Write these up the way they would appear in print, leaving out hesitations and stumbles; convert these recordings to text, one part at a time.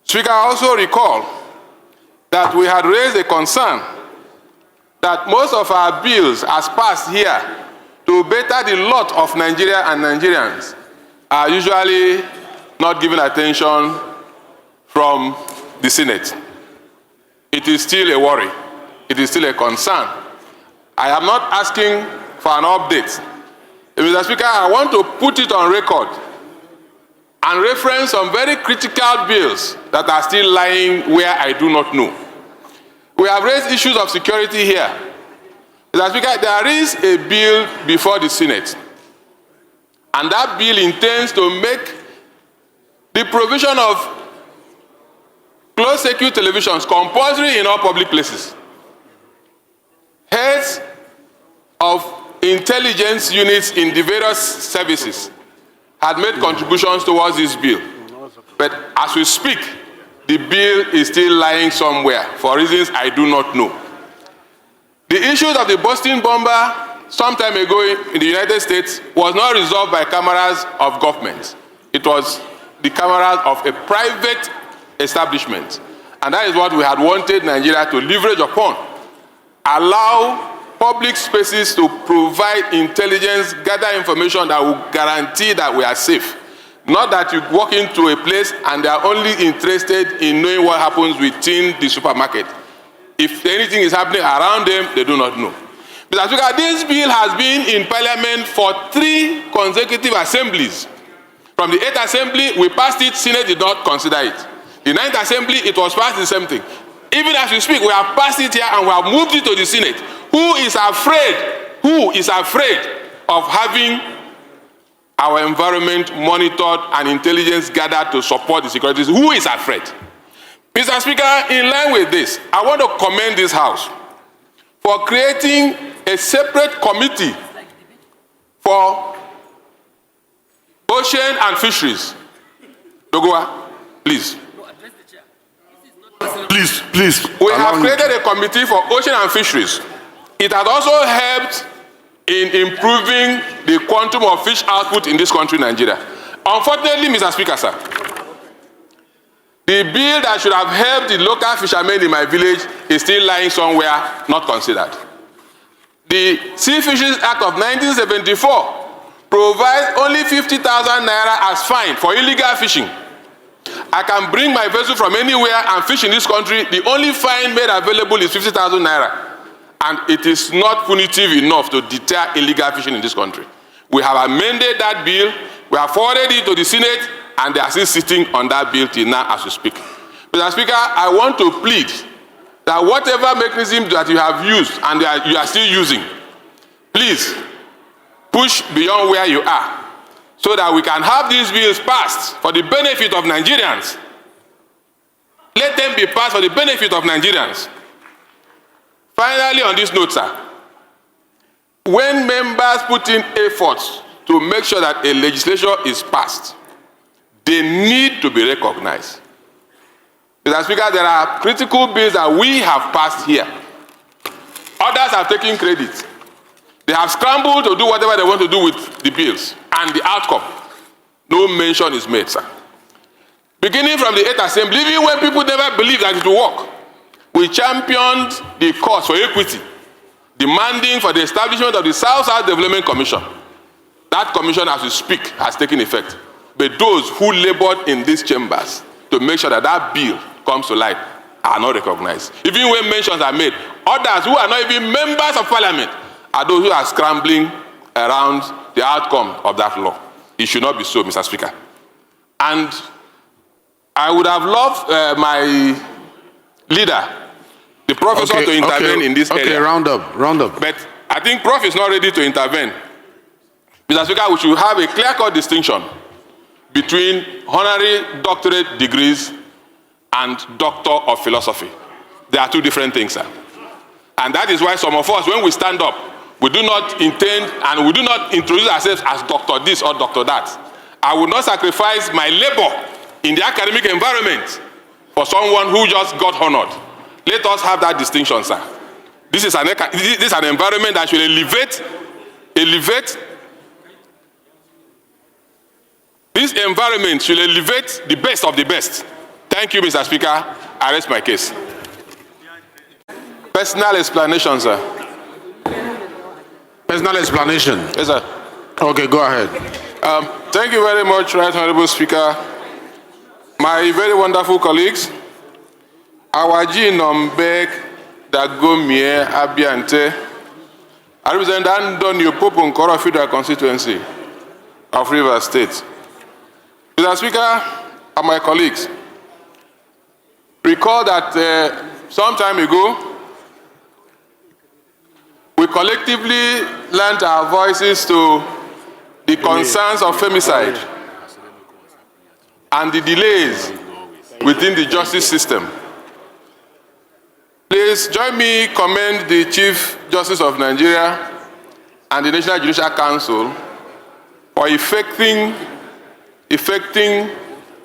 Speaker, I also recall that we had raised a concern that most of our bills as passed here to better the lot of Nigeria and Nigerians are usually not given attention from the Senate. It is still a worry. It is still a concern. I am not asking for an update. Mr. Speaker, I want to put it on record and reference some very critical bills that are still lying where I do not know. We have raised issues of security here. Mr. Speaker, there is a bill before the Senate, and that bill intends to make the provision of closed-circuit televisions compulsory in all public places. Heads of intelligence units in the various services had made contributions towards this bill. But as we speak, the bill is still lying somewhere for reasons I do not know. The issue of the Boston bomber some time ago in the United States was not resolved by cameras of government. It was the cameras of a private establishment. And that is what we had wanted Nigeria to leverage upon. Allow public spaces to provide intelligence, gather information that will guarantee that we are safe. Not that you walk into a place and they are only interested in knowing what happens within the supermarket. If anything is happening around them, they do not know. Mr. Speaker, this bill has been in Parliament for 3 consecutive assemblies. From the 8th Assembly, we passed it, Senate did not consider it. The 9th Assembly, it was passed the same thing. Even as we speak, we have passed it here and we have moved it to the Senate. Who is afraid of having our environment monitored and intelligence gathered to support the security? Who is afraid? Mr. Speaker, in line with this, I want to commend this House for creating a separate committee for ocean and fisheries. Dogoa, please. Please. We have created a committee for ocean and fisheries. It has also helped in improving the quantum of fish output in this country, Nigeria. Unfortunately, Mr. Speaker, sir, the bill that should have helped the local fishermen in my village is still lying somewhere, not considered. The Sea Fisheries Act of 1974 provides only 50,000 naira as fine for illegal fishing. I can bring my vessel from anywhere and fish in this country. The only fine made available is 50,000 naira. And it is not punitive enough to deter illegal fishing in this country. We have amended that bill, we have forwarded it to the Senate, and they are still sitting on that bill till now as we speak. Mr. Speaker, I want to plead that whatever mechanism that you have used and you are still using, please push beyond where you are so that we can have these bills passed for the benefit of Nigerians. Let them be passed for the benefit of Nigerians. Finally, on this note, sir, when members put in efforts to make sure that a legislation is passed, they need to be recognized. Mr. Speaker, there are critical bills that we have passed here. Others have taken credit. They have scrambled to do whatever they want to do with the bills, and the outcome, no mention is made, sir. Beginning from the 8th Assembly, even when people never believed that it would work, we championed the cause for equity, demanding for the establishment of the South-South Development Commission. That commission, as we speak, has taken effect. But those who labored in these chambers to make sure that that bill comes to light are not recognized. Even when mentions are made, others who are not even members of Parliament are those who are scrambling around the outcome of that law. It should not be so, Mr. Speaker. And I would have loved my leader, the professor, to intervene in this area. Okay, round up. But I think Prof is not ready to intervene. Mr. Speaker, we should have a clear-cut distinction between honorary doctorate degrees and doctor of philosophy. They are 2 different things, sir. And that is why some of us, when we stand up, we do not intend and we do not introduce ourselves as doctor this or doctor that. I will not sacrifice my labor in the academic environment for someone who just got honored. Let us have that distinction, sir. This is an environment that should elevate. This environment should elevate the best of the best. Thank Thank you, Mr. Speaker. I rest my case. Personal explanation, sir. Personal explanation. Yes, sir. Okay, go ahead. Thank you very much, Right Honorable Speaker. My very wonderful colleagues, our Nigerianpolitics Dagomie Abiante, I represent Andonio Popo Nkoro Federal Constituency of Rivers State. Mr. Speaker and my colleagues, recall that some time ago, we collectively lent our voices to the concerns of femicide and the delays within the justice system. Please join me commend the Chief Justice of Nigeria and the National Judicial Council for effecting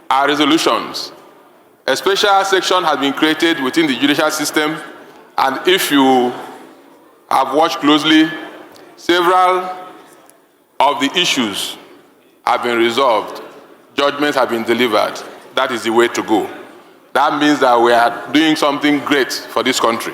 our resolutions. A special section has been created within the judicial system, and if you have watched closely, several of the issues have been resolved. Judgments have been delivered. That is the way to go. That means that we are doing something great for this country.